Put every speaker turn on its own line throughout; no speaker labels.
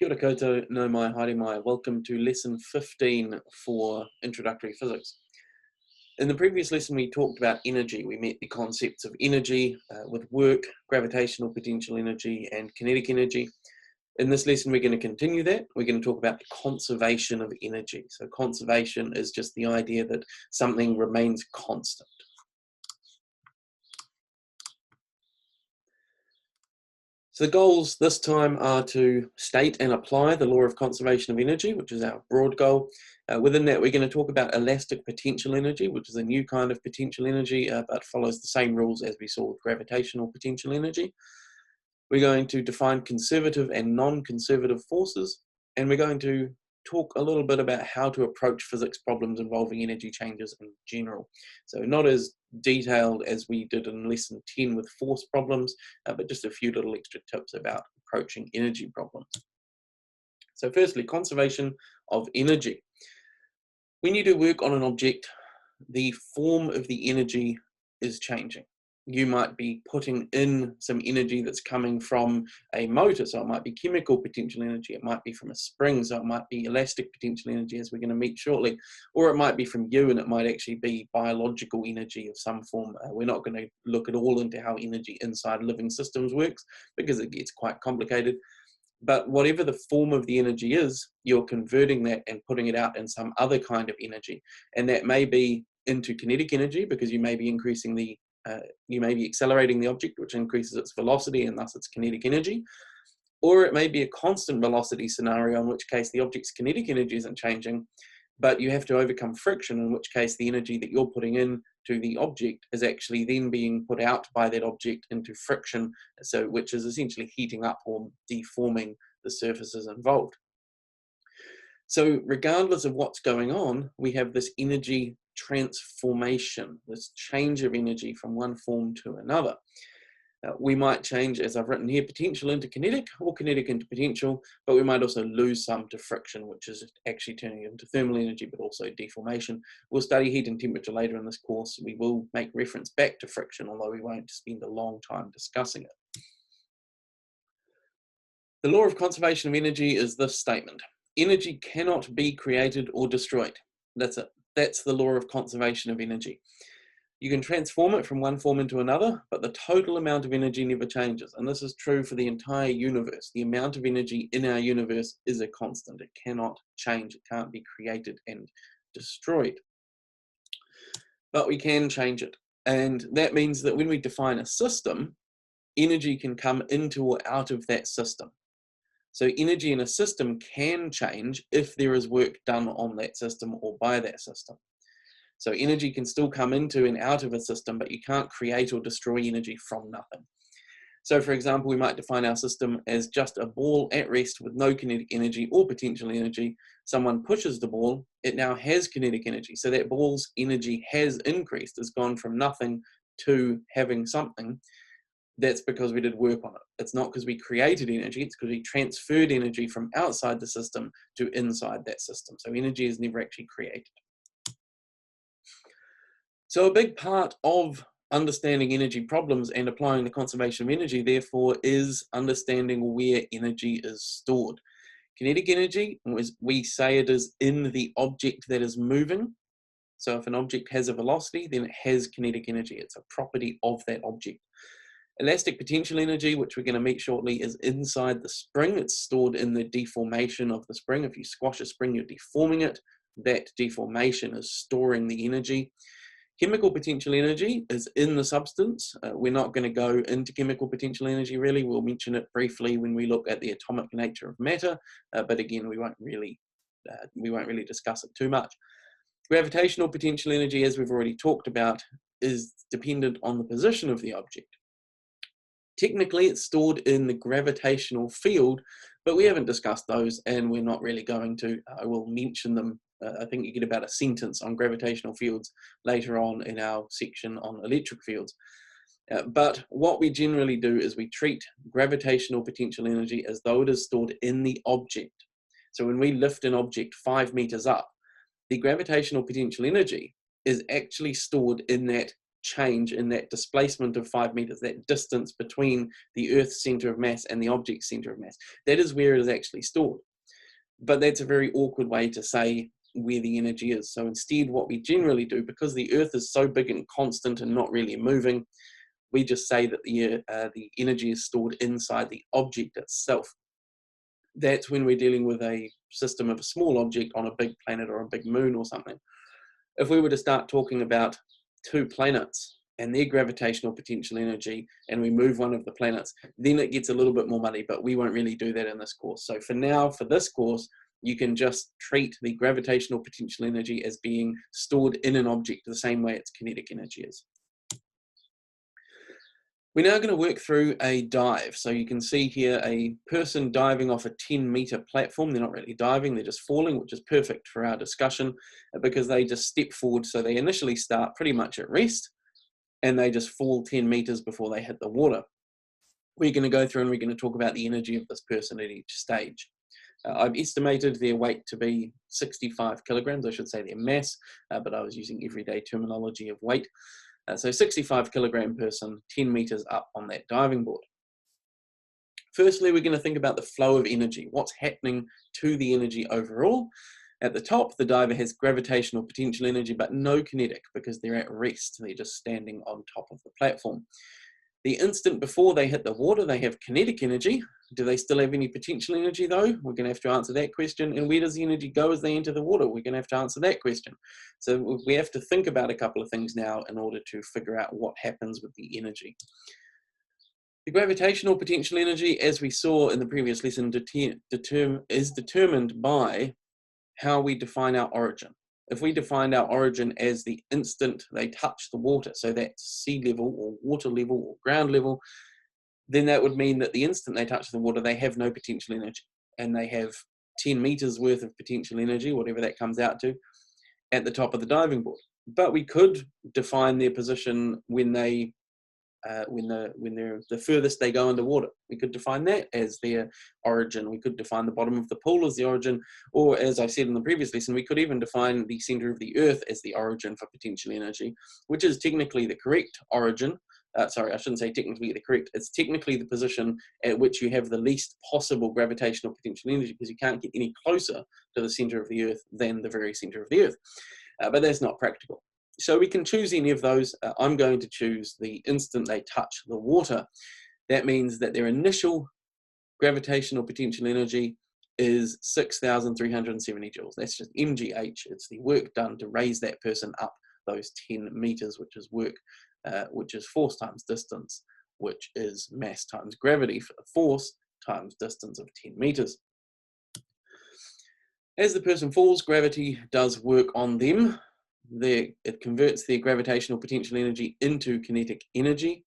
Kia ora koutou, no mai, haere mai. Welcome to lesson 15 for introductory physics. In the previous lesson, we talked about energy. We met the concepts of energy with work, gravitational potential energy, and kinetic energy. In this lesson, we're going to continue that. We're going to talk about the conservation of energy. So conservation is just the idea that something remains constant. So the goals this time are to state and apply the law of conservation of energy, which is our broad goal. Within that, we're going to talk about elastic potential energy, which is a new kind of potential energy, but follows the same rules as we saw with gravitational potential energy. We're going to define conservative and non-conservative forces, and we're going to talk a little bit about how to approach physics problems involving energy changes in general. So not as detailed as we did in lesson 10 with force problems, but just a few little extra tips about approaching energy problems. So firstly, conservation of energy. When you do work on an object, the form of the energy is changing. You might be putting in some energy that's coming from a motor, so it might be chemical potential energy, it might be from a spring, so it might be elastic potential energy, as we're going to meet shortly, or it might be from you, and it might actually be biological energy of some form. We're not going to look at all into how energy inside living systems works, because it gets quite complicated. But whatever the form of the energy is, you're converting that and putting it out in some other kind of energy. And that may be into kinetic energy, because you may be increasing you may be accelerating the object, which increases its velocity and thus its kinetic energy. Or it may be a constant velocity scenario, in which case the object's kinetic energy isn't changing, but you have to overcome friction, in which case the energy that you're putting in to the object is actually then being put out by that object into friction, so which is essentially heating up or deforming the surfaces involved. So regardless of what's going on, we have this energy transformation, this change of energy from one form to another. We might change, as I've written here, potential into kinetic or kinetic into potential, but we might also lose some to friction, which is actually turning into thermal energy, but also deformation. We'll study heat and temperature later in this course. We will make reference back to friction, although we won't spend a long time discussing it. The law of conservation of energy is this statement: energy cannot be created or destroyed. That's it. That's the law of conservation of energy. You can transform it from one form into another, but the total amount of energy never changes. And this is true for the entire universe. The amount of energy in our universe is a constant. It cannot change. It can't be created and destroyed. But we can change it. And that means that when we define a system, energy can come into or out of that system. So energy in a system can change if there is work done on that system or by that system. So energy can still come into and out of a system, but you can't create or destroy energy from nothing. So for example, we might define our system as just a ball at rest with no kinetic energy or potential energy. Someone pushes the ball, it now has kinetic energy. So that ball's energy has increased. It's gone from nothing to having something. That's because we did work on it. It's not because we created energy, it's because we transferred energy from outside the system to inside that system. So energy is never actually created. So a big part of understanding energy problems and applying the conservation of energy, therefore, is understanding where energy is stored. Kinetic energy, as we say, it is in the object that is moving. So if an object has a velocity, then it has kinetic energy. It's a property of that object. Elastic potential energy, which we're going to meet shortly, is inside the spring. It's stored in the deformation of the spring. If you squash a spring, you're deforming it. That deformation is storing the energy. Chemical potential energy is in the substance. We're not going to go into chemical potential energy really. We'll mention it briefly when we look at the atomic nature of matter, but again, we won't really discuss it too much. Gravitational potential energy, as we've already talked about, is dependent on the position of the object. Technically, it's stored in the gravitational field, but we haven't discussed those, and we're not really going to. I will mention them. I think you get about a sentence on gravitational fields later on in our section on electric fields. But what we generally do is we treat gravitational potential energy as though it is stored in the object. So when we lift an object 5 meters up, the gravitational potential energy is actually stored in that change in that displacement of 5 meters, that distance between the Earth's center of mass and the object's center of mass. That is where it is actually stored. But that's a very awkward way to say where the energy is. So instead, what we generally do, because the Earth is so big and constant and not really moving, we just say that the energy is stored inside the object itself. That's when we're dealing with a system of a small object on a big planet or a big moon or something. If we were to start talking about two planets and their gravitational potential energy, and we move one of the planets, then it gets a little bit more muddy, but we won't really do that in this course. So for now, for this course, you can just treat the gravitational potential energy as being stored in an object the same way its kinetic energy is. We're now going to work through a dive. So you can see here a person diving off a 10-meter platform. They're not really diving, they're just falling, which is perfect for our discussion because they just step forward. So they initially start pretty much at rest and they just fall 10 meters before they hit the water. We're going to go through and we're going to talk about the energy of this person at each stage. I've estimated their weight to be 65 kilograms, I should say their mass, but I was using everyday terminology of weight. So 65 kilogram person, 10 meters up on that diving board. Firstly, we're going to think about the flow of energy. What's happening to the energy overall? At the top, the diver has gravitational potential energy, but no kinetic because they're at rest. They're just standing on top of the platform. The instant before they hit the water, they have kinetic energy. Do they still have any potential energy though? We're going to have to answer that question. And where does the energy go as they enter the water? We're going to have to answer that question. So we have to think about a couple of things now in order to figure out what happens with the energy. The gravitational potential energy, as we saw in the previous lesson, is determined by how we define our origin. If we define our origin as the instant they touch the water, so that's sea level or water level or ground level, then that would mean that the instant they touch the water, they have no potential energy. And they have 10 meters worth of potential energy, whatever that comes out to, at the top of the diving board. But we could define their position when they're the furthest they go underwater. We could define that as their origin. We could define the bottom of the pool as the origin, or as I said in the previous lesson, we could even define the center of the Earth as the origin for potential energy, which is technically the correct origin. Sorry, I shouldn't say technically the correct. It's technically the position at which you have the least possible gravitational potential energy because you can't get any closer to the center of the Earth than the very center of the Earth. But that's not practical. So we can choose any of those. I'm going to choose the instant they touch the water. That means that their initial gravitational potential energy is 6,370 joules. That's just MGH. It's the work done to raise that person up those 10 meters, which is work, which is force times distance, which is mass times gravity for the force times distance of 10 meters. As the person falls, gravity does work on them. It converts their gravitational potential energy into kinetic energy.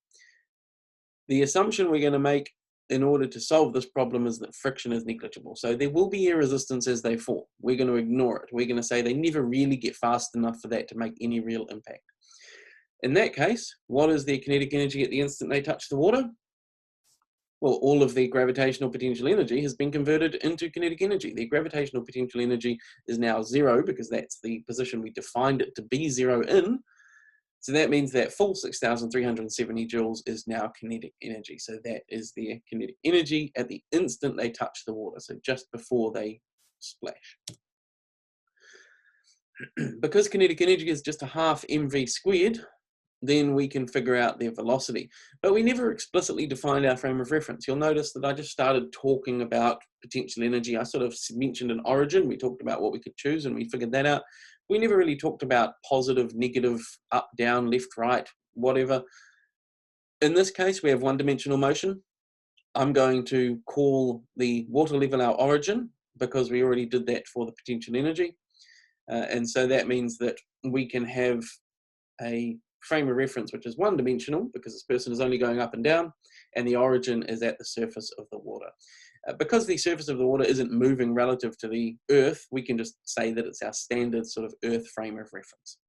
The assumption we're going to make in order to solve this problem is that friction is negligible. So there will be air resistance as they fall. We're going to ignore it. We're going to say they never really get fast enough for that to make any real impact. In that case, what is their kinetic energy at the instant they touch the water? Well, all of their gravitational potential energy has been converted into kinetic energy. Their gravitational potential energy is now zero because that's the position we defined it to be zero in. So that means that full 6,370 joules is now kinetic energy. So that is their kinetic energy at the instant they touch the water, so just before they splash. Because kinetic energy is just a half mv squared, then we can figure out their velocity. But we never explicitly defined our frame of reference. You'll notice that I just started talking about potential energy. I sort of mentioned an origin. We talked about what we could choose and we figured that out. We never really talked about positive, negative, up, down, left, right, whatever. In this case, we have one-dimensional motion. I'm going to call the water level our origin because we already did that for the potential energy. And so that means that we can have a frame of reference which is one-dimensional because this person is only going up and down, and the origin is at the surface of the water. Because the surface of the water isn't moving relative to the Earth, we can just say that it's our standard sort of Earth frame of reference.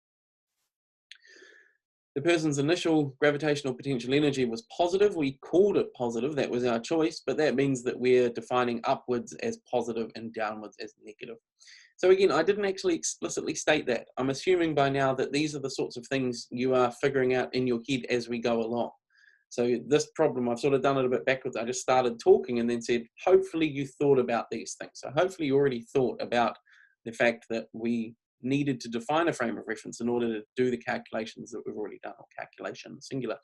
The person's initial gravitational potential energy was positive. We called it positive, that was our choice, but that means that we're defining upwards as positive and downwards as negative. So again, I didn't actually explicitly state that. I'm assuming by now that these are the sorts of things you are figuring out in your head as we go along. So this problem, I've sort of done it a bit backwards. I just started talking and then said, hopefully you thought about these things. So hopefully you already thought about the fact that we needed to define a frame of reference in order to do the calculations that we've already done, or calculation singular.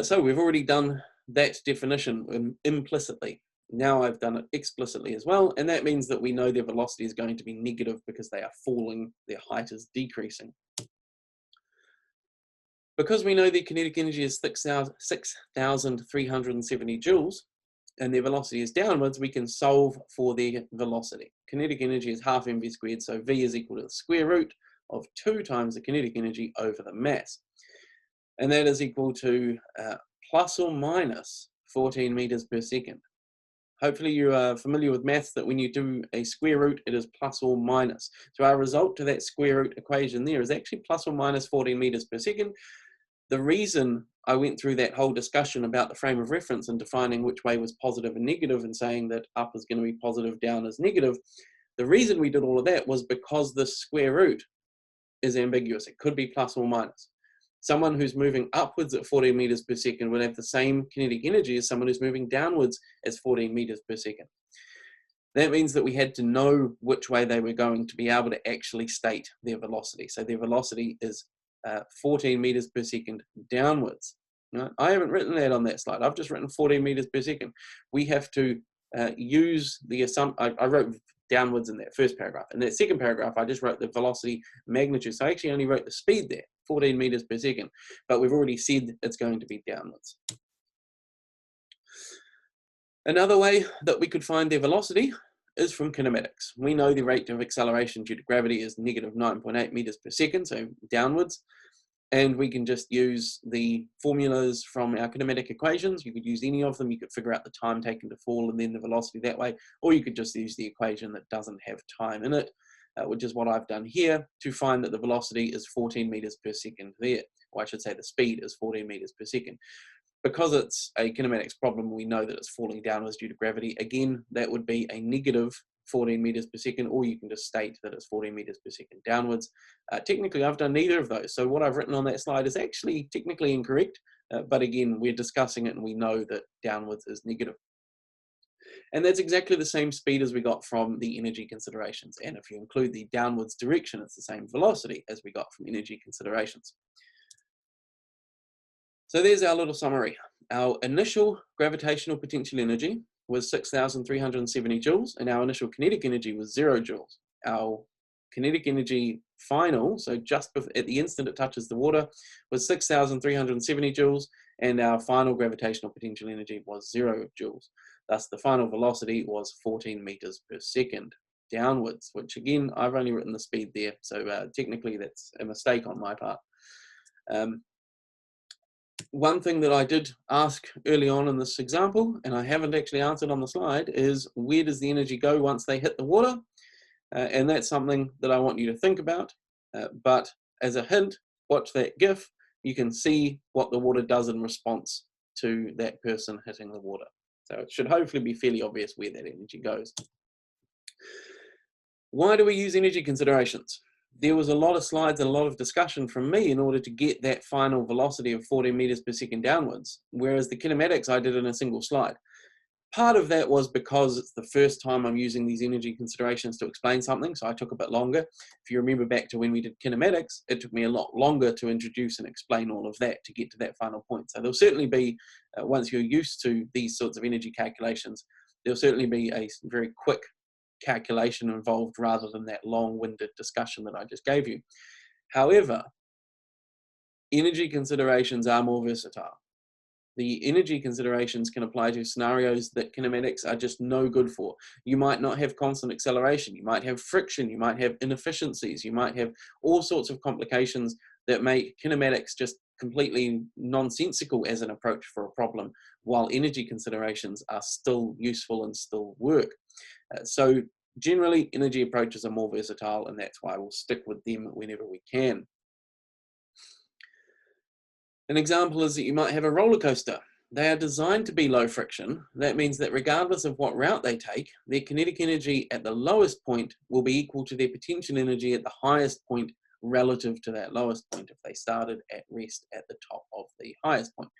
So we've already done that definition implicitly. Now I've done it explicitly as well, and that means that we know their velocity is going to be negative because they are falling, their height is decreasing. Because we know their kinetic energy is 6,370 joules, and their velocity is downwards, we can solve for their velocity. Kinetic energy is half mv squared, so v is equal to the square root of 2 times the kinetic energy over the mass. And that is equal to plus or minus 14 meters per second. Hopefully you are familiar with maths that when you do a square root, it is plus or minus. So our result to that square root equation there is actually plus or minus 14 meters per second. The reason I went through that whole discussion about the frame of reference and defining which way was positive and negative and saying that up is going to be positive, down is negative, the reason we did all of that was because the square root is ambiguous. It could be plus or minus. Someone who's moving upwards at 14 meters per second would have the same kinetic energy as someone who's moving downwards as 14 meters per second. That means that we had to know which way they were going to be able to actually state their velocity. So their velocity is 14 meters per second downwards. Right? I haven't written that on that slide. I've just written 14 meters per second. We have to use the assumption. I wrote downwards in that first paragraph. In that second paragraph, I just wrote the velocity magnitude. So I actually only wrote the speed there, 14 meters per second, but we've already said it's going to be downwards. Another way that we could find their velocity is from kinematics. We know the rate of acceleration due to gravity is negative 9.8 meters per second, so downwards. And we can just use the formulas from our kinematic equations. You could use any of them. You could figure out the time taken to fall and then the velocity that way, or you could just use the equation that doesn't have time in it, which is what I've done here, to find that the velocity is 14 meters per second there. Or I should say the speed is 14 meters per second. Because it's a kinematics problem, we know that it's falling downwards due to gravity. Again, that would be a negative 14 meters per second, or you can just state that it's 14 meters per second downwards. Technically, I've done neither of those. So what I've written on that slide is actually technically incorrect. But again, we're discussing it and we know that downwards is negative. And that's exactly the same speed as we got from the energy considerations. And if you include the downwards direction, it's the same velocity as we got from energy considerations. So there's our little summary. Our initial gravitational potential energy was 6,370 joules, and our initial kinetic energy was 0 joules. Our kinetic energy final, so just at the instant it touches the water, was 6,370 joules, and our final gravitational potential energy was 0 joules. Thus, the final velocity was 14 meters per second downwards, which again, I've only written the speed there, so technically that's a mistake on my part. One thing that I did ask early on in this example, and I haven't actually answered on the slide, is where does the energy go once they hit the water? And that's something that I want you to think about. But as a hint, watch that GIF. You can see what the water does in response to that person hitting the water. So it should hopefully be fairly obvious where that energy goes. Why do we use energy considerations? There was a lot of slides and a lot of discussion from me in order to get that final velocity of 14 meters per second downwards, whereas the kinematics I did in a single slide. Part of that was because it's the first time I'm using these energy considerations to explain something, so I took a bit longer. If you remember back to when we did kinematics, it took me a lot longer to introduce and explain all of that to get to that final point. So there'll certainly be, once you're used to these sorts of energy calculations, there'll certainly be a very quick calculation involved rather than that long-winded discussion that I just gave you. However, energy considerations are more versatile. The energy considerations can apply to scenarios that kinematics are just no good for. You might not have constant acceleration, you might have friction, you might have inefficiencies, you might have all sorts of complications that make kinematics just completely nonsensical as an approach for a problem, while energy considerations are still useful and still work. So generally, energy approaches are more versatile, and that's why we'll stick with them whenever we can. An example is that you might have a roller coaster. they are designed to be low friction. That means that regardless of what route they take, their kinetic energy at the lowest point will be equal to their potential energy at the highest point relative to that lowest point if they started at rest at the top of the highest point.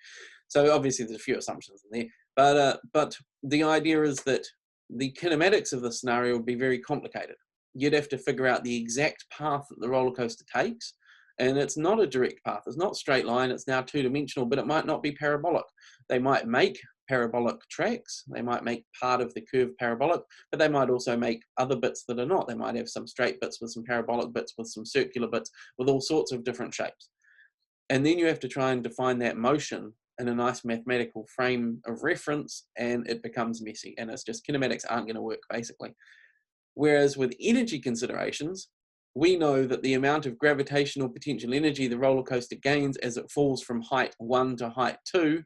So obviously there's a few assumptions in there, but the idea is that the kinematics of the scenario would be very complicated. You'd have to figure out the exact path that the roller coaster takes, and it's not a direct path. It's not straight line. It's now two-dimensional, but it might not be parabolic. They might make parabolic tracks. They might make part of the curve parabolic, but they might also make other bits that are not. They might have some straight bits with some parabolic bits with some circular bits with all sorts of different shapes. And then you have to try and define that motion in a nice mathematical frame of reference, and it becomes messy. And it's just kinematics aren't going to work, basically. Whereas with energy considerations, we know that the amount of gravitational potential energy the roller coaster gains as it falls from height 1 to height 2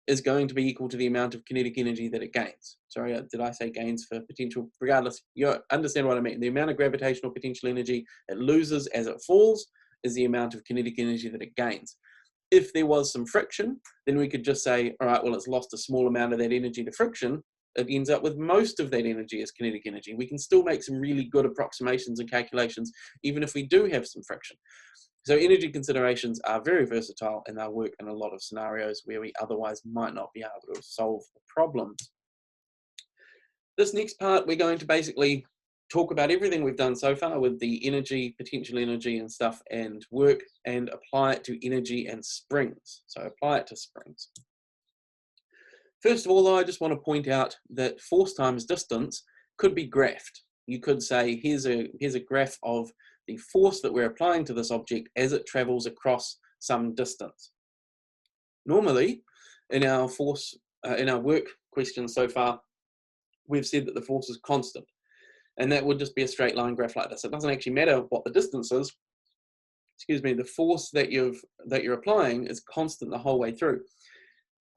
is going to be equal to the amount of kinetic energy that it gains. Sorry, did I say gains for potential? Regardless, you understand what I mean. The amount of gravitational potential energy it loses as it falls is the amount of kinetic energy that it gains. If there was some friction, then we could just say, all right, well, it's lost a small amount of that energy to friction. It ends up with most of that energy as kinetic energy. We can still make some really good approximations and calculations, even if we do have some friction. So energy considerations are very versatile, and they'll work in a lot of scenarios where we otherwise might not be able to solve the problems. This next part, we're going to basically talk about everything we've done so far with the energy, potential energy and stuff and work, and apply it to energy and springs. So apply it to springs. First of all, though, I just want to point out that force times distance could be graphed. You could say, here's a graph of the force that we're applying to this object as it travels across some distance. Normally, in our work questions so far, we've said that the force is constant, and that would just be a straight line graph like this. It doesn't actually matter what the distance is. Excuse me, the force that you're applying is constant the whole way through.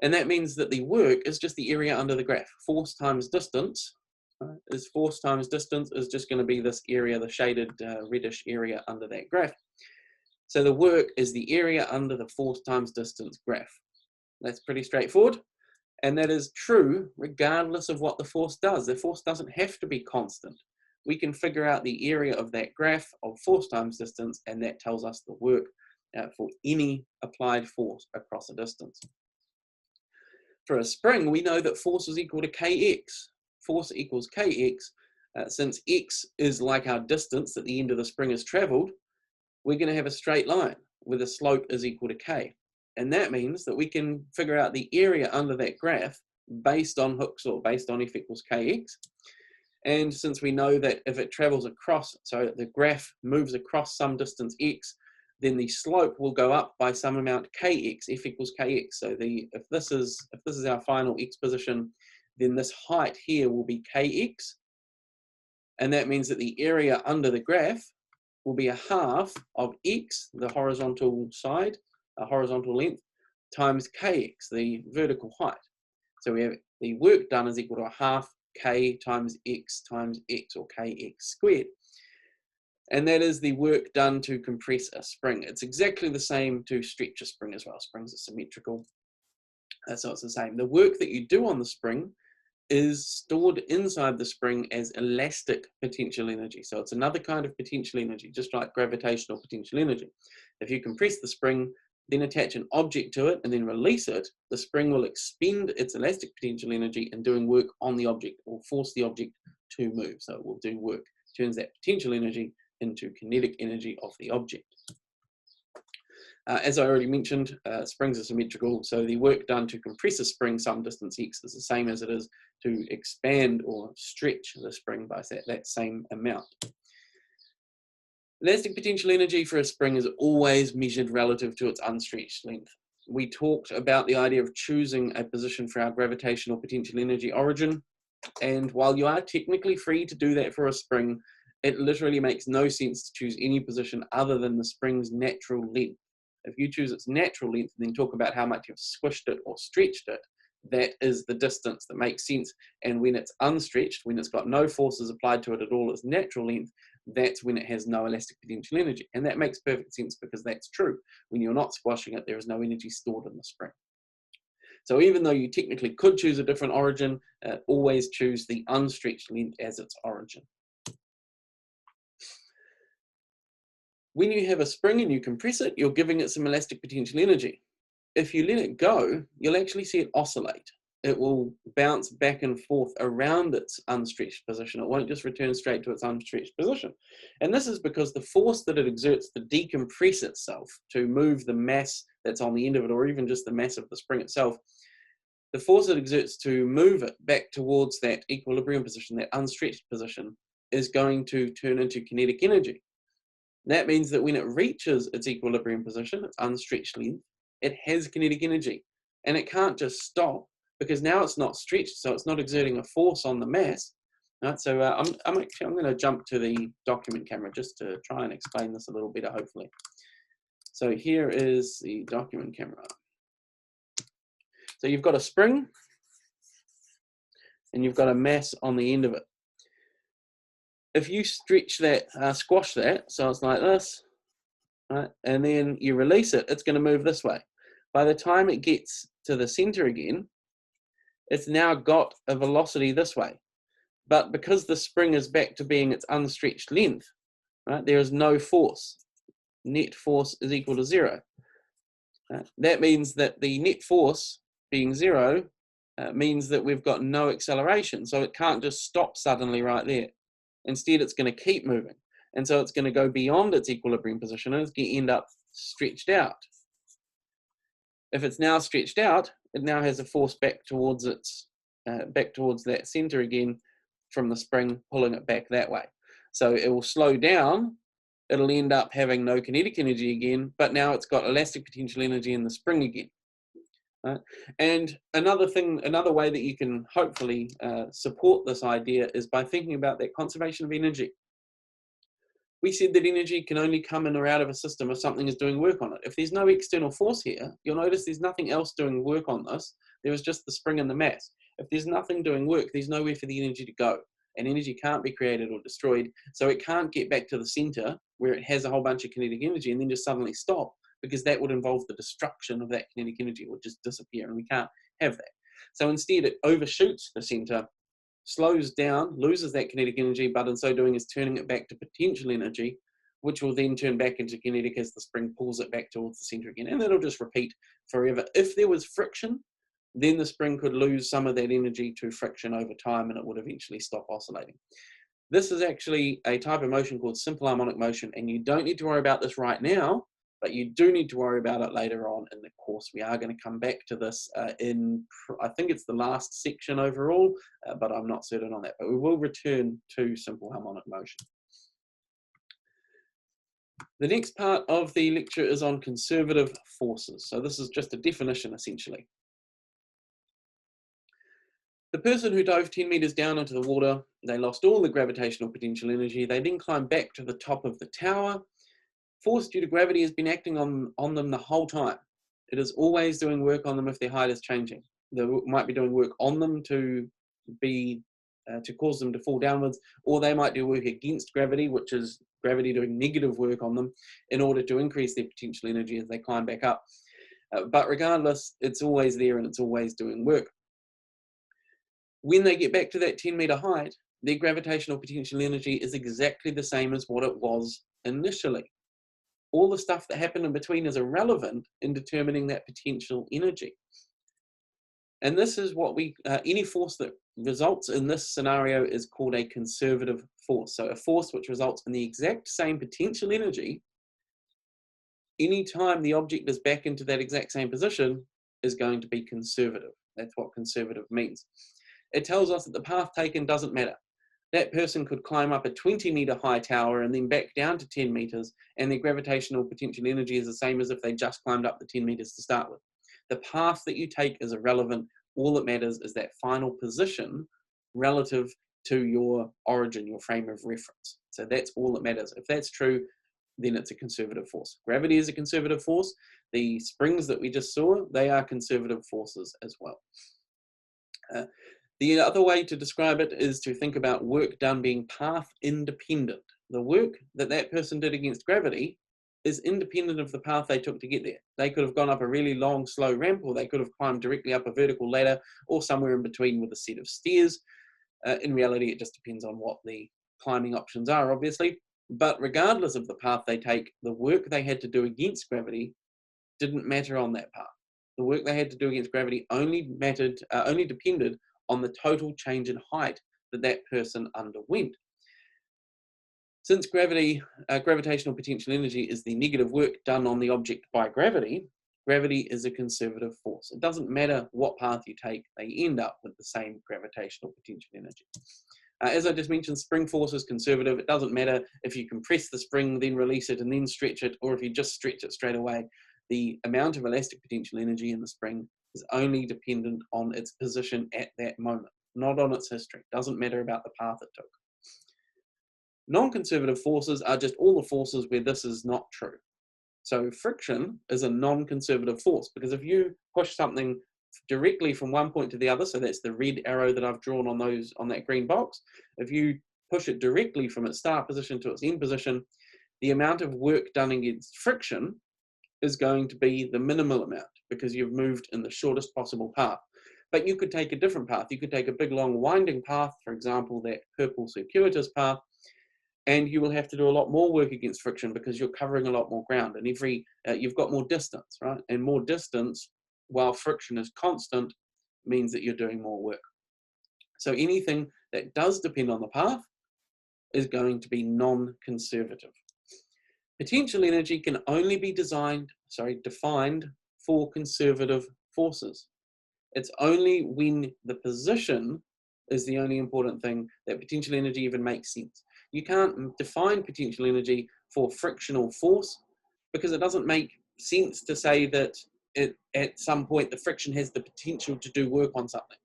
And that means that the work is just the area under the graph. Force times distance is just going to be this area, the shaded reddish area under that graph. So the work is the area under the force times distance graph. That's pretty straightforward. And that is true regardless of what the force does. The force doesn't have to be constant. We can figure out the area of that graph of force times distance, and that tells us the work for any applied force across a distance. For a spring, we know that force is equal to kx. Force equals kx. Since x is like our distance at the end of the spring has traveled, we're going to have a straight line where the slope is equal to k. And that means that we can figure out the area under that graph based on Hooke's law, based on F equals kx. And since we know that if it travels across, so the graph moves across some distance x, then the slope will go up by some amount kx, F equals kx. So if this is our final x position, then this height here will be kx. And that means that the area under the graph will be a half of x, the horizontal side, a horizontal length, times kx, the vertical height. So we have the work done is equal to a half k times x, or kx squared. And that is the work done to compress a spring. It's exactly the same to stretch a spring as well. Springs are symmetrical, so it's the same. The work that you do on the spring is stored inside the spring as elastic potential energy. So it's another kind of potential energy, just like gravitational potential energy. If you compress the spring, then attach an object to it and then release it, the spring will expend its elastic potential energy in doing work on the object, or force the object to move. So it will do work, turns that potential energy into kinetic energy of the object. As I already mentioned, springs are symmetrical, so the work done to compress a spring some distance x is the same as it is to expand or stretch the spring by that same amount. Elastic potential energy for a spring is always measured relative to its unstretched length. We talked about the idea of choosing a position for our gravitational potential energy origin, and while you are technically free to do that for a spring, it literally makes no sense to choose any position other than the spring's natural length. If you choose its natural length and then talk about how much you've squished it or stretched it, that is the distance that makes sense. And when it's unstretched, when it's got no forces applied to it at all, its natural length, that's when it has no elastic potential energy. And that makes perfect sense because that's true. When you're not squashing it, there is no energy stored in the spring. So even though you technically could choose a different origin, always choose the unstretched length as its origin. When you have a spring and you compress it, you're giving it some elastic potential energy. If you let it go, you'll actually see it oscillate. It will bounce back and forth around its unstretched position. It won't just return straight to its unstretched position. And this is because the force that it exerts to decompress itself, to move the mass that's on the end of it, or even just the mass of the spring itself, the force it exerts to move it back towards that equilibrium position, that unstretched position, is going to turn into kinetic energy. That means that when it reaches its equilibrium position, its unstretched length, it has kinetic energy. And it can't just stop, because now it's not stretched, so it's not exerting a force on the mass. Right? So I'm going to jump to the document camera just to try and explain this a little better, hopefully. So here is the document camera. So you've got a spring, and you've got a mass on the end of it. If you stretch that, squash that, so it's like this, right, and then you release it, it's going to move this way. By the time it gets to the center again, it's now got a velocity this way. But because the spring is back to being its unstretched length, right, there is no force. Net force is equal to 0. That means that the net force being 0 means that we've got no acceleration. So it can't just stop suddenly right there. Instead, it's going to keep moving. And so it's going to go beyond its equilibrium position and it's going to end up stretched out. If it's now stretched out, it now has a force back towards that center again from the spring, pulling it back that way. So it will slow down. It'll end up having no kinetic energy again, but now it's got elastic potential energy in the spring again. Right? And another way that you can hopefully support this idea is by thinking about that conservation of energy. We said that energy can only come in or out of a system if something is doing work on it. If there's no external force here, you'll notice there's nothing else doing work on this. There is just the spring and the mass. If there's nothing doing work, there's nowhere for the energy to go. And energy can't be created or destroyed. So it can't get back to the center where it has a whole bunch of kinetic energy and then just suddenly stop, because that would involve the destruction of that kinetic energy. It would just disappear, and we can't have that. So instead, it overshoots the center, slows down, loses that kinetic energy, but in so doing is turning it back to potential energy, which will then turn back into kinetic as the spring pulls it back towards the center again. And that'll just repeat forever. If there was friction, then the spring could lose some of that energy to friction over time, and it would eventually stop oscillating. This is actually a type of motion called simple harmonic motion, and you don't need to worry about this right now, but you do need to worry about it later on in the course. We are going to come back to this in, I think it's the last section overall, but I'm not certain on that. But we will return to simple harmonic motion. The next part of the lecture is on conservative forces. So this is just a definition, essentially. The person who dove 10 meters down into the water, they lost all the gravitational potential energy. They then climbed back to the top of the tower. Force due to gravity has been acting on them the whole time. It is always doing work on them if their height is changing. They might be doing work on them to cause them to fall downwards, or they might do work against gravity, which is gravity doing negative work on them in order to increase their potential energy as they climb back up. But regardless, it's always there and it's always doing work. When they get back to that 10-meter height, their gravitational potential energy is exactly the same as what it was initially. All the stuff that happened in between is irrelevant in determining that potential energy. And this is what any force that results in this scenario is called a conservative force. So a force which results in the exact same potential energy, anytime the object is back into that exact same position, is going to be conservative. That's what conservative means. It tells us that the path taken doesn't matter. That person could climb up a 20-meter high tower and then back down to 10 meters, and their gravitational potential energy is the same as if they just climbed up the 10 meters to start with. The path that you take is irrelevant. All that matters is that final position relative to your origin, your frame of reference. So that's all that matters. If that's true, then it's a conservative force. Gravity is a conservative force. The springs that we just saw, they are conservative forces as well. The other way to describe it is to think about work done being path independent. The work that person did against gravity is independent of the path they took to get there. They could have gone up a really long, slow ramp, or they could have climbed directly up a vertical ladder, or somewhere in between with a set of stairs. In reality, it just depends on what the climbing options are, obviously. But regardless of the path they take, the work they had to do against gravity didn't matter on that path. The work they had to do against gravity only depended on the total change in height that that person underwent. Since gravitational potential energy is the negative work done on the object by gravity, gravity is a conservative force. It doesn't matter what path you take, they end up with the same gravitational potential energy. As I just mentioned, spring force is conservative. It doesn't matter if you compress the spring, then release it, and then stretch it, or if you just stretch it straight away. The amount of elastic potential energy in the spring is only dependent on its position at that moment, not on its history. It doesn't matter about the path it took. Non-conservative forces are just all the forces where this is not true. So friction is a non-conservative force, because if you push something directly from one point to the other, so that's the red arrow that I've drawn on that green box, if you push it directly from its start position to its end position, the amount of work done against friction is going to be the minimal amount, because you've moved in the shortest possible path. But you could take a different path. You could take a big, long, winding path, for example, that purple circuitous path, and you will have to do a lot more work against friction because you're covering a lot more ground, and you've got more distance, right? And more distance, while friction is constant, means that you're doing more work. So anything that does depend on the path is going to be non-conservative. Potential energy can only be defined for conservative forces. It's only when the position is the only important thing that potential energy even makes sense. You can't define potential energy for frictional force because it doesn't make sense to say that at some point the friction has the potential to do work on something.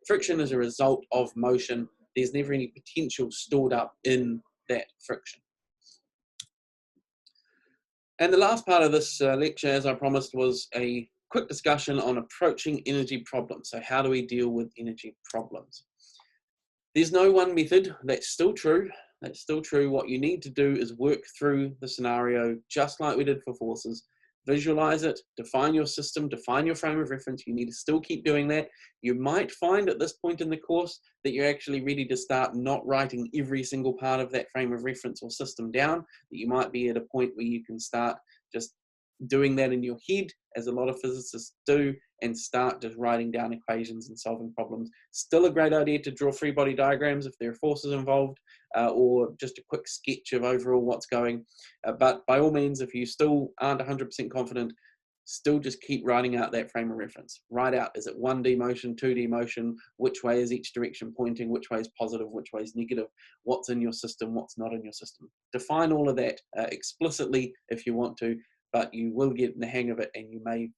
Friction is a result of motion. There's never any potential stored up in that friction. And the last part of this lecture, as I promised, was a quick discussion on approaching energy problems. So how do we deal with energy problems? There's no one method. That's still true. That's still true. What you need to do is work through the scenario just like we did for forces. Visualize it, define your system, define your frame of reference. You need to still keep doing that. You might find at this point in the course that you're actually ready to start not writing every single part of that frame of reference or system down, that you might be at a point where you can start just doing that in your head, as a lot of physicists do, and start just writing down equations and solving problems. Still a great idea to draw free body diagrams if there are forces involved, or just a quick sketch of overall what's going. But by all means, if you still aren't 100% confident, still just keep writing out that frame of reference. Write out, is it 1D motion, 2D motion, which way is each direction pointing, which way is positive, which way is negative, what's in your system, what's not in your system. Define all of that explicitly if you want to, but you will get in the hang of it, and you may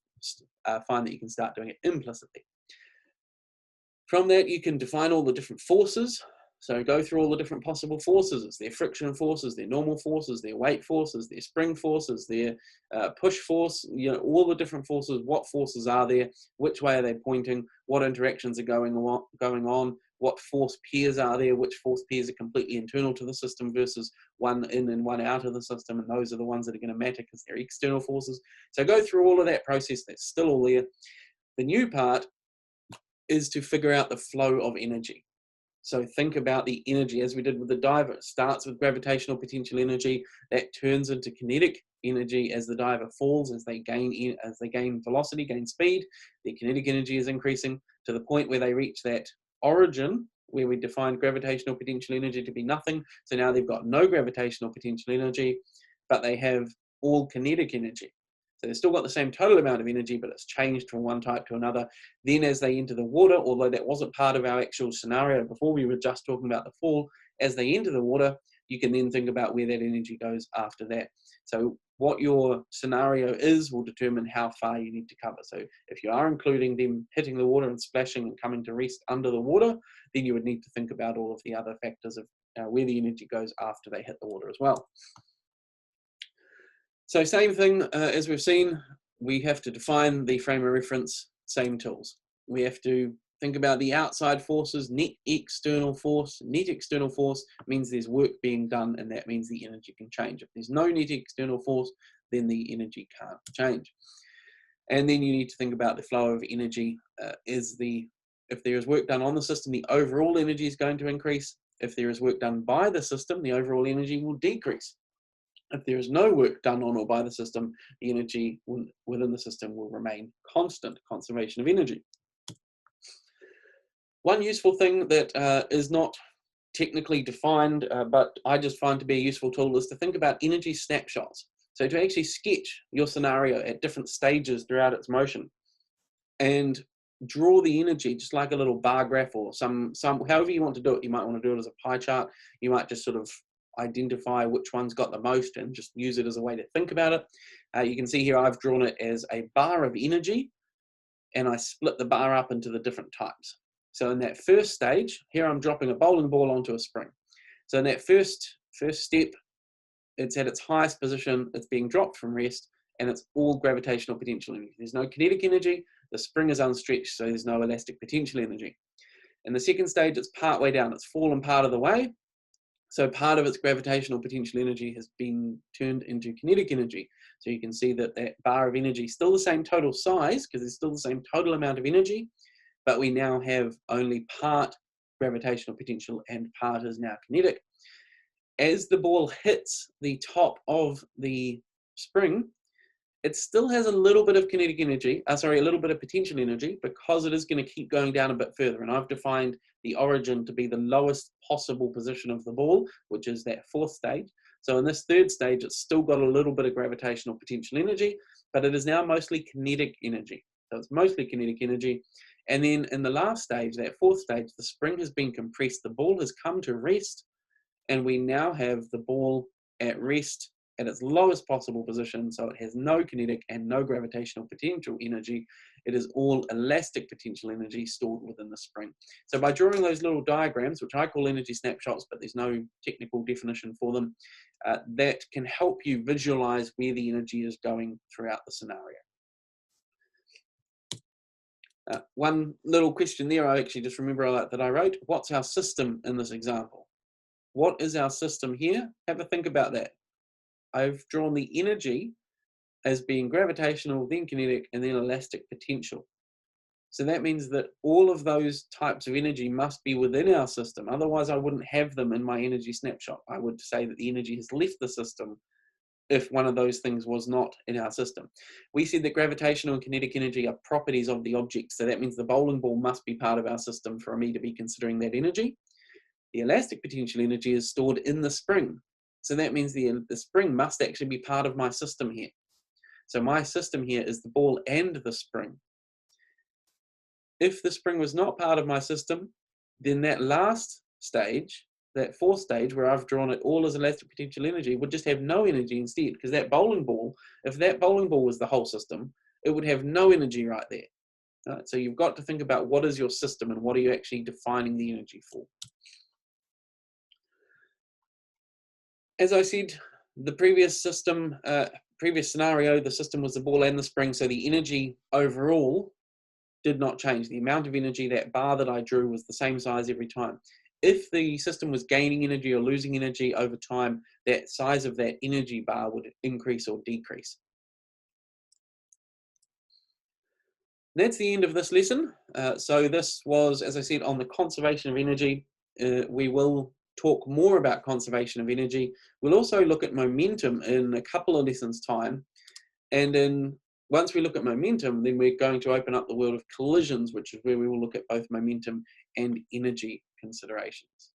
find that you can start doing it implicitly. From that, you can define all the different forces. So go through all the different possible forces. It's their friction forces, their normal forces, their weight forces, their spring forces, their push force, all the different forces. What forces are there? Which way are they pointing? What interactions are going on? What force pairs are there? Which force pairs are completely internal to the system versus one in and one out of the system? And those are the ones that are going to matter because they're external forces. So go through all of that process. That's still all there. The new part is to figure out the flow of energy. So think about the energy as we did with the diver. It starts with gravitational potential energy that turns into kinetic energy as the diver falls, as they gain velocity, gain speed. Their kinetic energy is increasing to the point where they reach that origin where we defined gravitational potential energy to be nothing. So now they've got no gravitational potential energy, but they have all kinetic energy. So they've still got the same total amount of energy, but it's changed from one type to another. Then as they enter the water, although that wasn't part of our actual scenario before, we were just talking about the fall, as they enter the water, you can then think about where that energy goes after that. So what your scenario is will determine how far you need to cover. So if you are including them hitting the water and splashing and coming to rest under the water, then you would need to think about all of the other factors of where the energy goes after they hit the water as well. So same thing as we've seen, we have to define the frame of reference, same tools. We have to think about the outside forces, net external force. Net external force means there's work being done, and that means the energy can change. If there's no net external force, then the energy can't change. And then you need to think about the flow of energy. If there is work done on the system, the overall energy is going to increase. If there is work done by the system, the overall energy will decrease. If there is no work done on or by the system, the energy within the system will remain constant, conservation of energy. One useful thing that is not technically defined, but I just find to be a useful tool, is to think about energy snapshots. So to actually sketch your scenario at different stages throughout its motion and draw the energy just like a little bar graph, or some however you want to do it. You might want to do it as a pie chart. You might just sort of identify which one's got the most and just use it as a way to think about it. You can see here I've drawn it as a bar of energy, and I split the bar up into the different types. So in that first stage, here I'm dropping a bowling ball onto a spring. So in that first step, it's at its highest position, it's being dropped from rest, and it's all gravitational potential energy. There's no kinetic energy, the spring is unstretched, so there's no elastic potential energy. In the second stage, it's part way down, it's fallen part of the way, so part of its gravitational potential energy has been turned into kinetic energy. So you can see that that bar of energy is still the same total size, because it's still the same total amount of energy, but we now have only part gravitational potential and part is now kinetic. As the ball hits the top of the spring, it still has a little bit of kinetic energy, a little bit of potential energy, because it is going to keep going down a bit further. And I've defined the origin to be the lowest possible position of the ball, which is that fourth stage. So in this third stage, it's still got a little bit of gravitational potential energy, but it is now mostly kinetic energy. So it's mostly kinetic energy. And then in the last stage, that fourth stage, the spring has been compressed, the ball has come to rest, and we now have the ball at rest at its lowest possible position, so it has no kinetic and no gravitational potential energy. It is all elastic potential energy stored within the spring. So by drawing those little diagrams, which I call energy snapshots, but there's no technical definition for them, that can help you visualize where the energy is going throughout the scenario. One little question there, I actually just remember that I wrote, what's our system in this example? What is our system here? Have a think about that. I've drawn the energy as being gravitational, then kinetic, and then elastic potential. So that means that all of those types of energy must be within our system. Otherwise, I wouldn't have them in my energy snapshot. I would say that the energy has left the system if one of those things was not in our system. We said that gravitational and kinetic energy are properties of the object. So that means the bowling ball must be part of our system for me to be considering that energy. The elastic potential energy is stored in the spring. So that means the spring must actually be part of my system here. So my system here is the ball and the spring. If the spring was not part of my system, then that last stage, that fourth stage where I've drawn it all as elastic potential energy, would just have no energy instead, because that bowling ball, if that bowling ball was the whole system, it would have no energy right there. Right? So you've got to think about what is your system and what are you actually defining the energy for. As I said, the previous system, previous scenario, the system was the ball and the spring, so the energy overall did not change. The amount of energy, that bar that I drew, was the same size every time. If the system was gaining energy or losing energy over time, that size of that energy bar would increase or decrease. That's the end of this lesson. So this was, as I said, on the conservation of energy. We will talk more about conservation of energy. We'll also look at momentum in a couple of lessons' time. And once we look at momentum, then we're going to open up the world of collisions, which is where we will look at both momentum and energy considerations.